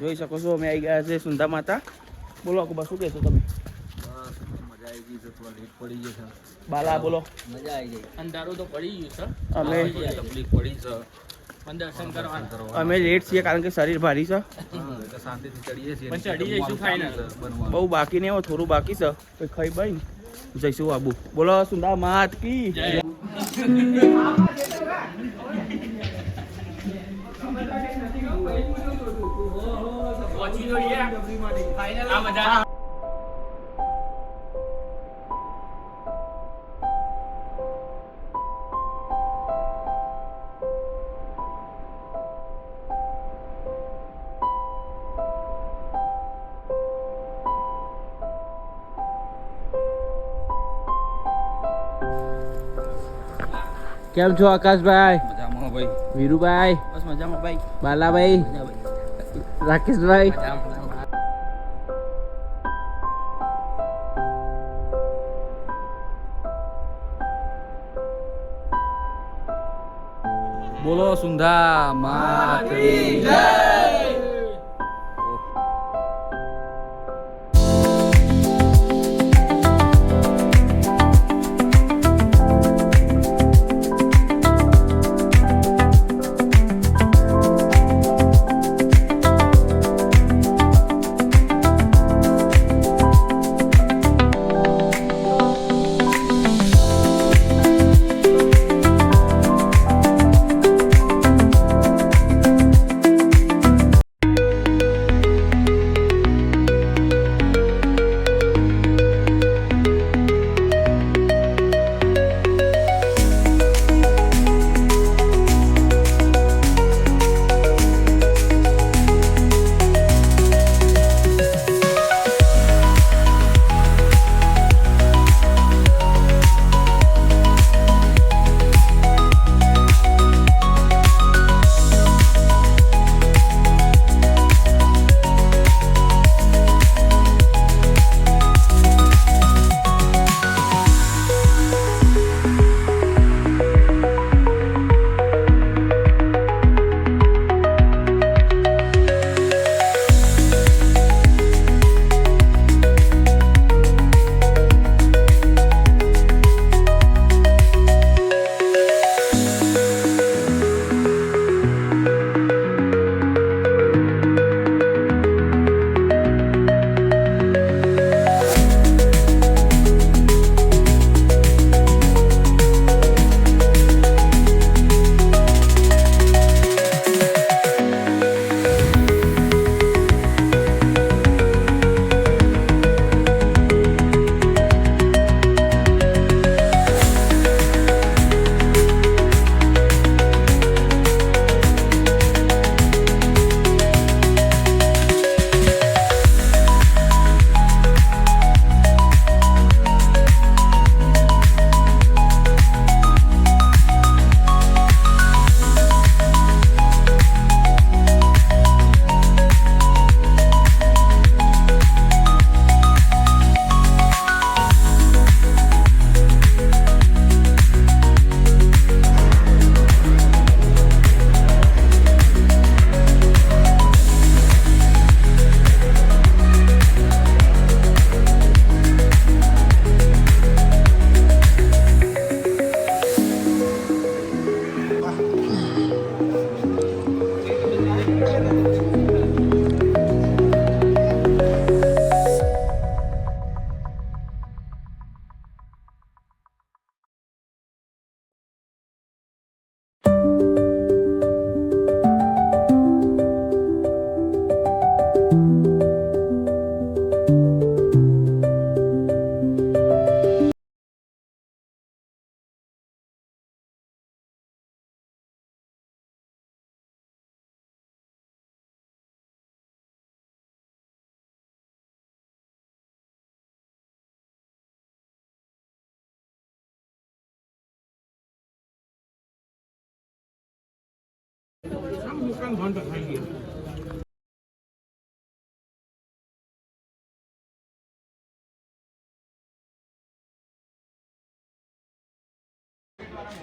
જોઈ શકો છો અમે આવી ગયા છે સુંદા માતા. બોલો અકબર શું કહેશો તમે? મજા આવી ગઈ છે, થોડા લેટ પડી ગઈ છે. બાલા બોલો. મજા આવી ગઈ. અંધારું તો પડી ગયું છે, અમે તકલીફ પડી છે પણ દર્શન કરવા અમે લેટ છીએ કારણ કે શરીર ભારી છે. એટલે શાંતિથી ચડીએ છીએ પણ ચડી જઈશું ફાઇનલ. બનવાનું બહુ બાકી નહીં, થોડું બાકી છે. પછી ખાઈ ભાઈ જઈશું આબુ. બોલો સુંદા માત કી જય. કેમ છો આકાશભાઈ? મજામાં ભાઈ. વીરુભાઈ? બસ મજામાં ભાઈ. બાલાભાઈ? રાકેશભાઈ? બોલો સુંધા માતની જય.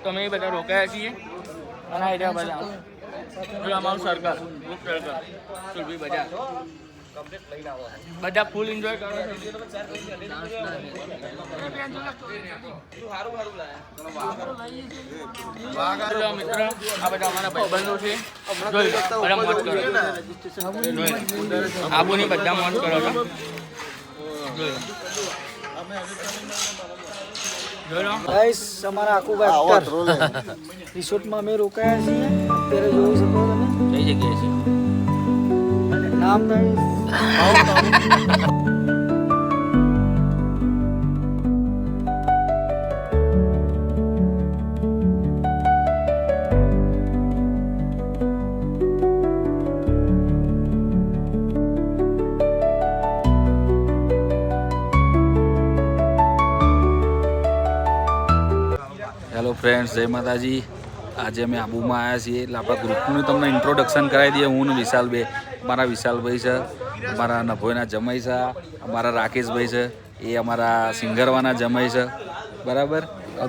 તો અમે બધા રોકાયા છીએ અને બધા પેલું અમારું સર્કલ સુરભી બજાર બધા ફૂલ એન્જોય કરો છો ચલો મિત્ર આ બધા અમારા ભાઈબંધો છે જોઈ લો બધા મોજ કરો આબુની બધા મોજ કરો છો ગાઈસ અમારા આકુભાઈ અખ્તર રિસોર્ટમાં અમે રોકાયા છીએ અત્યારે જોઈ શકો તમે કઈ જગ્યાએ છે નામ થાય હેલો ફ્રેન્ડ્સ, જય માતાજી. આજે અમે આબુમાં આવ્યા છીએ એટલે આપણા ગ્રુપનું તમને ઇન્ટ્રોડક્શન કરાવી દઈએ. હું ને વિશાલભાઈ, અમારા વિશાલભાઈ છે, અમારા નભોઈના જમાઈ છે, અમારા રાકેશભાઈ છે, એ અમારા સિંગરવાના જમાઈ છે. બરાબર.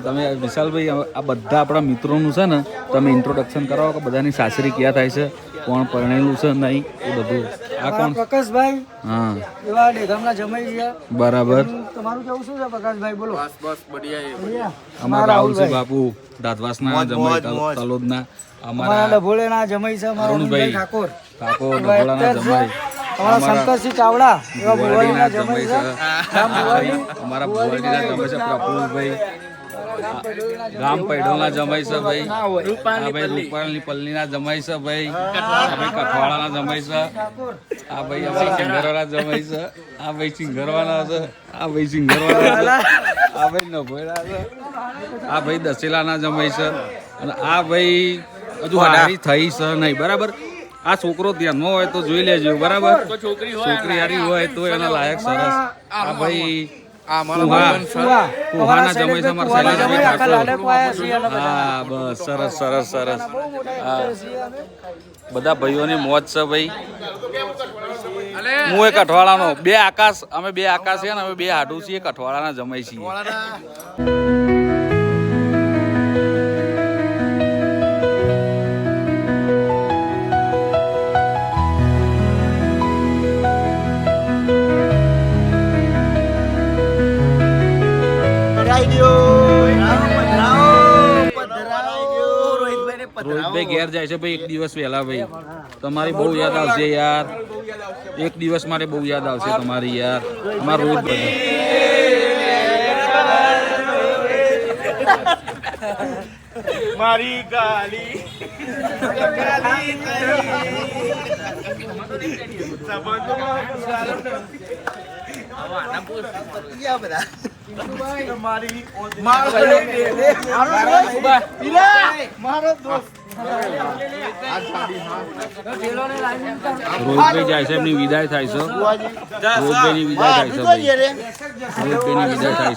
તમે વિશાલભાઈ, આ બધા આપણા મિત્રોનું છે ને, તમે ઇન્ટ્રોડક્શન કરાવો કે બધાની સાસરી ક્યાં થાય છે, કોણ પરણેલું છે નહીં, એ બધું. આ કોણ? પ્રકાશભાઈ. હા, એવા ડેગામના જમાઈ છે. બરાબર. તમારું કેવું શું છે પ્રકાશભાઈ? બોલો. બસ બઢિયા અમારા રાહુલસિંહ બાપુ દાદવાસના જમાઈ, તલોદના. અમારા ડભોળેના જમાઈ છે, અમારા અરુણભાઈ ઠાકોર. ઢોકળાના જમાઈ. અમારા શંકરસિંહ ચાવડા એવા ભુવાડીના જમાઈ છે. અમારા ભુવાડીના જમાઈ છે પ્રફુલભાઈ. ગામ પૈડોલના જમાઈ છે ભાઈ. રૂપાલની પલ્લીના જમાઈ છે ભાઈ. ભાઈ કઠવાળાના જમાઈ છે. આ ભાઈ અમારા સિંગરવાના જમાઈ છે. આ ભાઈ સિંગરવાના છે. આ ભાઈ સિંગરવાના છે. આ ભાઈ નભોયના છે. આ ભાઈ દસેલાના જમાઈ છે. અને આ ભાઈ હજુ હારી થઈ છે નહીં. બરાબર. આ છોકરો ધ્યાનમાં હોય તો જોઈ લેજો. બરાબર. છોકરી હારી હોય તો એના લાયક સરસ. આ ભાઈ કુહાના જમાઈ છે અમારા શૈલેષભાઈ ઠાકોર. હા, બસ સરસ સરસ સરસ. બધા ભાઈઓની મોજ છે ભાઈ. હું એક અઠવાડાનો બે આકાશ, અમે બે આકાશ છે ને અમે બે હાડું છીએ, અઠવાડાના જમાઈ છીએ. રોહિતભાઈ ઘેર જાય છે ભાઈ એક દિવસ વહેલા. ભાઈ તમારી બહુ યાદ આવશે યાર. એક દિવસ મારે બહુ યાદ આવશે તમારી યાર. અમારા રોહિતભાઈ મારી ગાલી રોહિતભાઈ જાય છે, એમની વિદાય થાય છે. રોહિતભાઈની વિદાય થાય છે ભાઈ. રોહિતભાઈની વિદાય થાય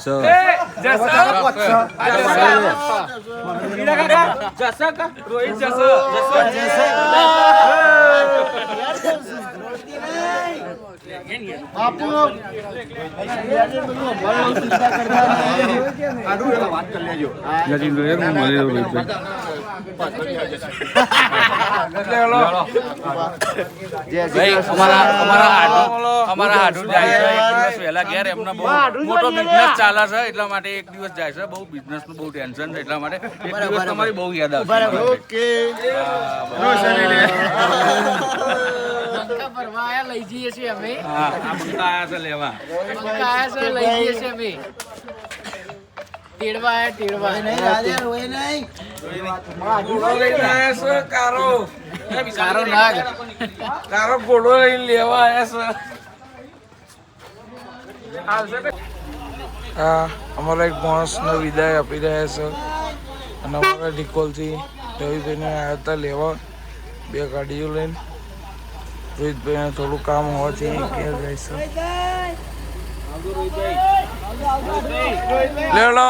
અમારા હાડુ જાય છે એક દિવસ વહેલા ઘેર. એમનો બહુ મોટો બિઝનેસ ચાલે છે એટલા માટે એક દિવસ જાય છે. બહુ બિઝનેસ નું બહુ ટેન્શન છે એટલા માટે એક દિવસ તમારી બહુ યાદ આવશે. લઈ જઈએ છીએ અમે. હા, આ બંકા આયા છે લેવા. લઈ જઈએ છીએ અમે. તેડવા કારો નાગ કારો ઘોડો લઈને લેવા આવ્યા છે. અમારા એક માણસને વિદાય આપી રહ્યા છે અને અમારા ડિકોલથી રવિભાઈને આવ્યા હતા લેવા બે ગાડીઓ લઈને. રોહિતભાઈને થોડું કામ હોવાથી ઘેર જાય છે. લેલો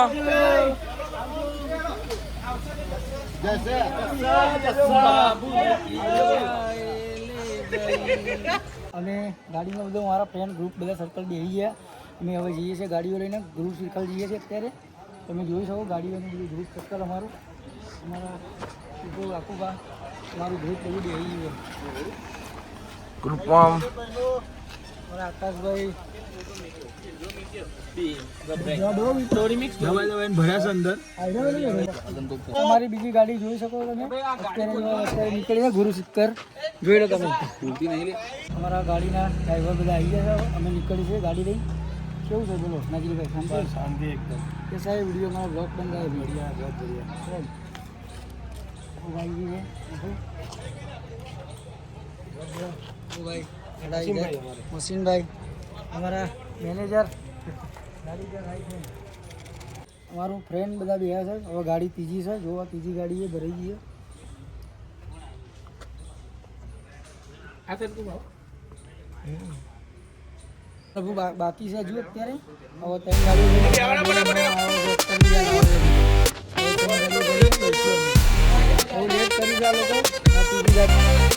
અમે ગાડીમાં બધું મારા ફ્રેન્ડ ગ્રુપ બધા સર્કલ બેસી ગયા. અમે હવે જઈએ છીએ ગાડીઓ લઈને ગ્રુપ સર્કલ જઈએ છીએ. અત્યારે તમે જોઈ શકો ગાડીઓનું બધું ગ્રુપ સર્કલ અમારું. અમારા આખું મારું ગ્રુપ બધું બેસી ગયું ગ્રુપમાં મારા આકાશભાઈ તમારી બીજી ગાડી જોઈ શકો તમે અત્યારે નીકળી છે ગુરુ સિત્તર જોઈ લો તમે અમારા ગાડીના ડ્રાઈવર બધા આવી ગયા છે અમે નીકળી છે ગાડી લઈ કેવું છે બોલો નાજીભાઈ શાંતિ એકદમ કે સાહેબ વિડીયો મારો બ્લોગ બંધ આવે મસીનભાઈ અમારા મેનેજર અમારું ફ્રેન્ડ બધા બેઠા છે હવે ગાડી ત્રીજી છે જોવા ત્રીજી ગાડી એ ભરાઈ ગઈ છે બાકી છે હજુ અત્યારે હવે ત્રણ ગાડી લેટ કરી ગયા લોકો ત્રીજી ગાડી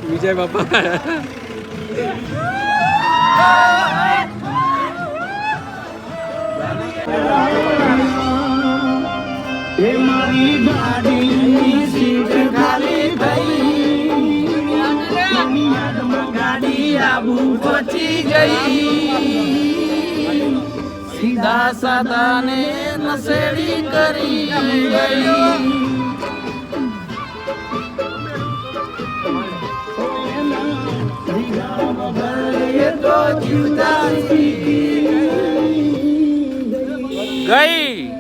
વિજય બાપા મારી ગાડી સીટ ખાલી થઈ ગાડી આબુ ગઈ સીધા સાદાને નસેડી કરી ગઈ ગઈ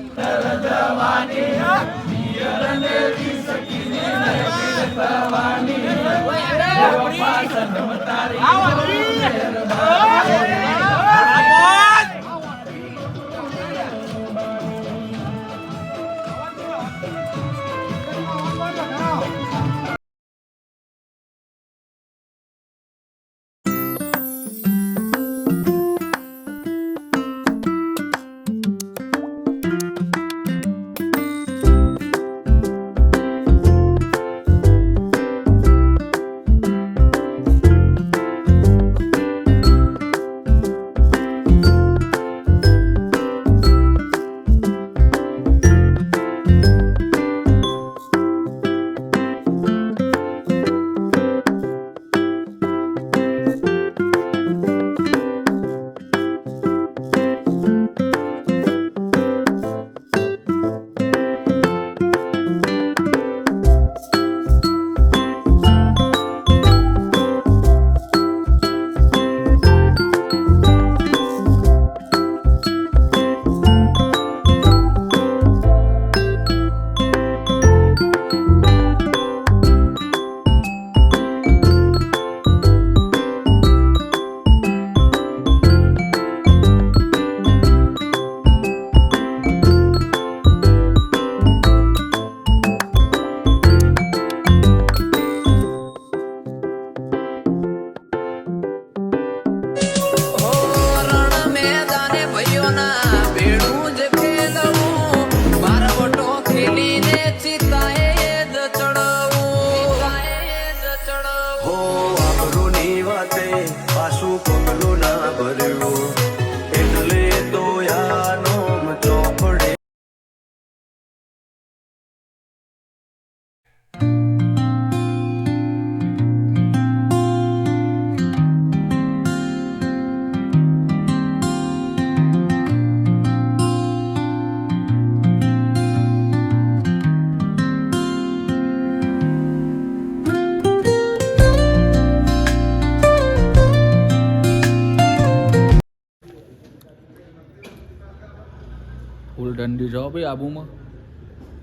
ફૂલ ઠંડી છો ભાઈ આબુમાં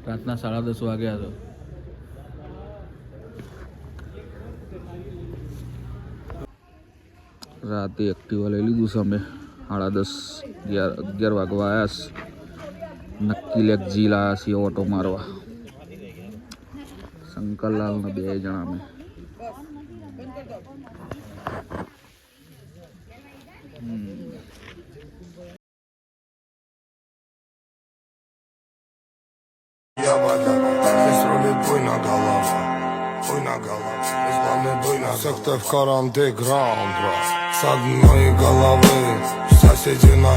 રાતના 10:30 વાગ્યા તો રાતે એક્ટિવા લઈ લીધું છે અમે 10:30 11 વાગવા આવ્યા નક્કી લેક જી લાયા છીએ ઓટો મારવા શંકરલાલ ને 2 જણા અમે Секта в каранте грам, брат. С одной головы соседи на